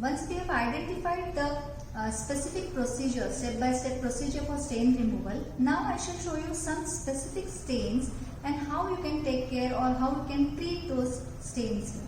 Once we have identified the specific procedure, step-by-step procedure for stain removal, now I shall show you some specific stains and how you can take care or how you can treat those stains here.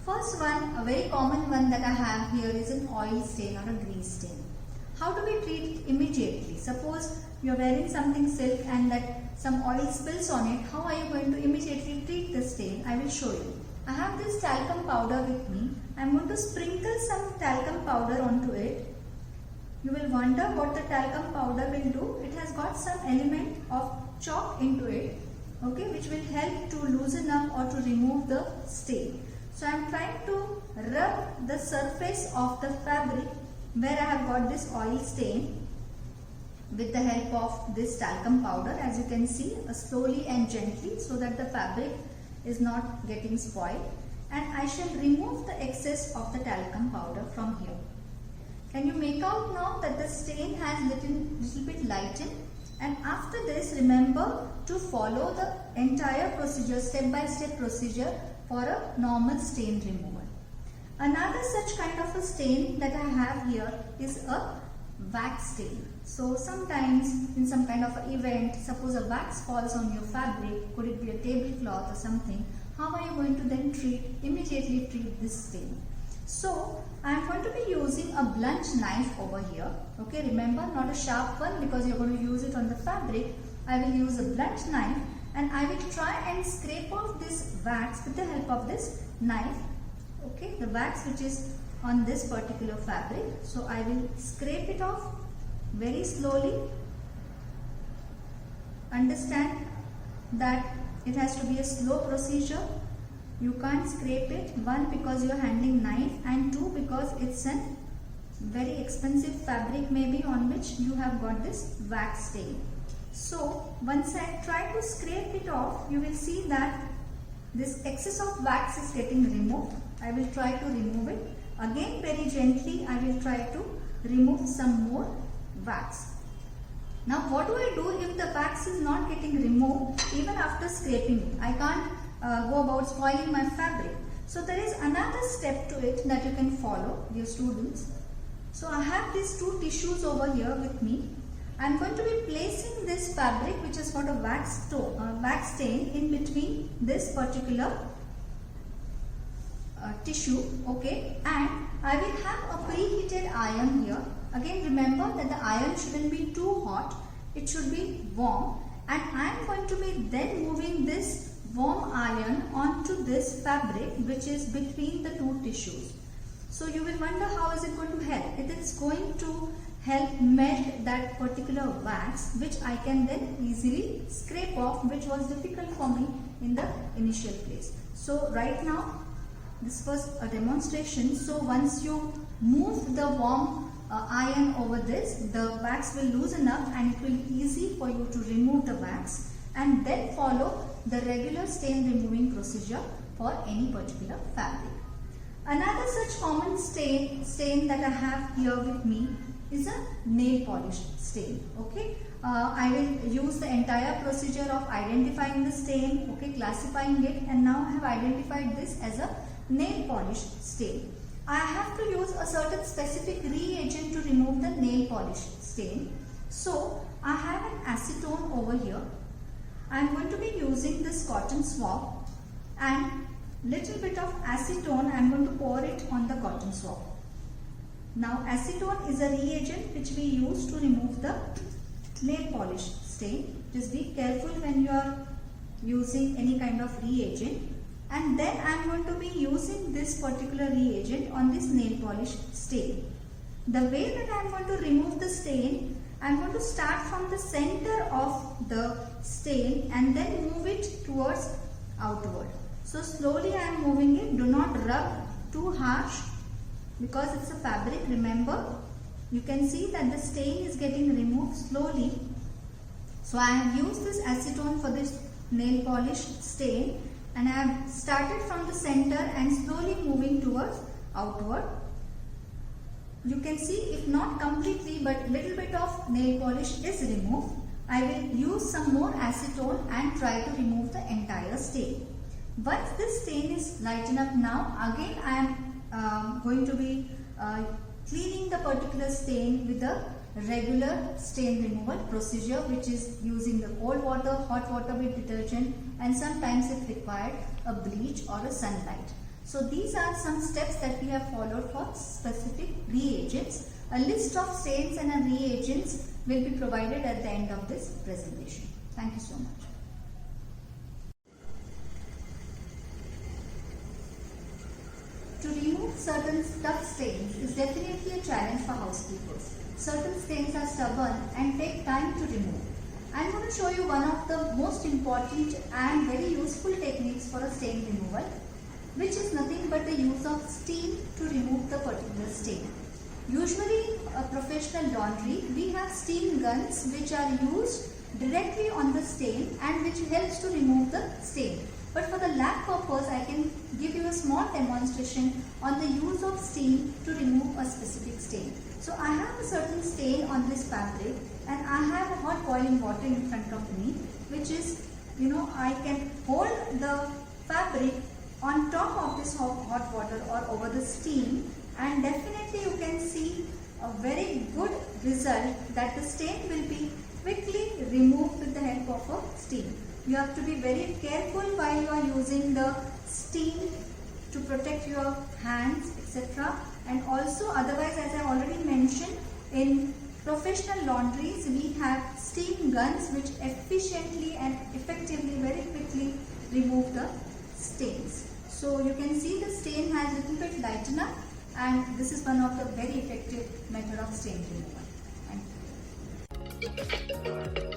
First one, a very common one that I have here is an oil stain or a grease stain. How do we treat it immediately? Suppose you are wearing something silk and that some oil spills on it. How are you going to immediately treat the stain? I will show you. I have this talcum powder with me. I am going to sprinkle some talcum powder onto it. You will wonder what the talcum powder will do. It has got some element of chalk into it, okay, which will help to loosen up or to remove the stain. So I am trying to rub the surface of the fabric where I have got this oil stain with the help of this talcum powder, as you can see, slowly and gently, so that the fabric is not getting spoiled, and I shall remove the excess of the talcum powder from here. Can you make out now that the stain has little bit lightened? And after this, remember to follow the entire procedure, step-by-step procedure for a normal stain removal. Another such kind of a stain that I have here is a wax stain. So sometimes in some kind of an event, suppose a wax falls on your fabric, could it be a tablecloth or something, how are you going to then immediately treat this stain? So I am going to be using a blunt knife over here. Okay, remember, not a sharp one, because you are going to use it on the fabric. I will use a blunt knife and I will try and scrape off this wax with the help of this knife. Okay, the wax which is on this particular fabric. So I will scrape it off very slowly. Understand that it has to be a slow procedure. You can't scrape it, one, because you are handling knife, and two, because it's a very expensive fabric maybe on which you have got this wax stain. So once I try to scrape it off, you will see that this excess of wax is getting removed. I will try to remove it. Again, very gently I will try to remove some more wax. Now what do I do if the wax is not getting removed even after scraping it? I can't go about spoiling my fabric. So there is another step to it that you can follow, dear students. So I have these two tissues over here with me. I am going to be placing this fabric which has got a wax stain in between this particular tissue, okay, and I will have a preheated iron here. Again, remember that the iron shouldn't be too hot, it should be warm, and I am going to be then moving this warm iron onto this fabric which is between the two tissues. So you will wonder, how is it going to help? It is going to help melt that particular wax, which I can then easily scrape off, which was difficult for me in the initial place. So right now, this was a demonstration. So once you move the warm iron over this, the wax will loosen up and it will be easy for you to remove the wax, and then follow the regular stain removing procedure for any particular fabric. Another such common stain that I have here with me is a nail polish stain. Okay, I will use the entire procedure of identifying the stain, okay, classifying it, and now I have identified this as a nail polish stain. I have to use a certain specific reagent to remove the nail polish stain. So I have an acetone over here. I am going to be using this cotton swab, and little bit of acetone I am going to pour it on the cotton swab. Now acetone is a reagent which we use to remove the nail polish stain. Just be careful when you are using any kind of reagent. And then I am going to be using this particular reagent on this nail polish stain. The way that I am going to remove the stain, I am going to start from the center of the stain and then move it towards outward. So slowly I am moving it. Do not rub too harsh because it's a fabric. Remember, you can see that the stain is getting removed slowly. So I have used this acetone for this nail polish stain, and I have started from the center and slowly moving towards outward. You can see, if not completely but little bit of nail polish is removed, I will use some more acetone and try to remove the entire stain. Once this stain is lightened up now, again I am going to be cleaning the particular stain with a regular stain removal procedure, which is using the cold water, hot water with detergent, and sometimes if required a bleach or a sunlight. So these are some steps that we have followed for specific reagents. A list of stains and reagents will be provided at the end of this presentation. Thank you so much. To remove certain tough stains is definitely a challenge for housekeepers. Certain stains are stubborn and take time to remove. I am going to show you one of the most important and very useful techniques for a stain removal, which is nothing but the use of steam to remove the particular stain. Usually a professional laundry, we have steam guns which are used directly on the stain and which helps to remove the stain. But for the lab purpose, I can give you a small demonstration on the use of steam to remove a specific stain. So I have a certain stain on this fabric and I have a hot boiling water in front of me, which is, I can hold the fabric on top of this hot water or over the steam, and definitely you can see a very good result that the stain will be quickly removed with the help of a steam. You have to be very careful while you are using the steam to protect your hands, etc. And also, otherwise, as I already mentioned, in professional laundries we have steam guns which efficiently and effectively, very quickly remove the stains. So you can see the stain has a little bit lightened up, and this is one of the very effective method of stain removal. Thank you.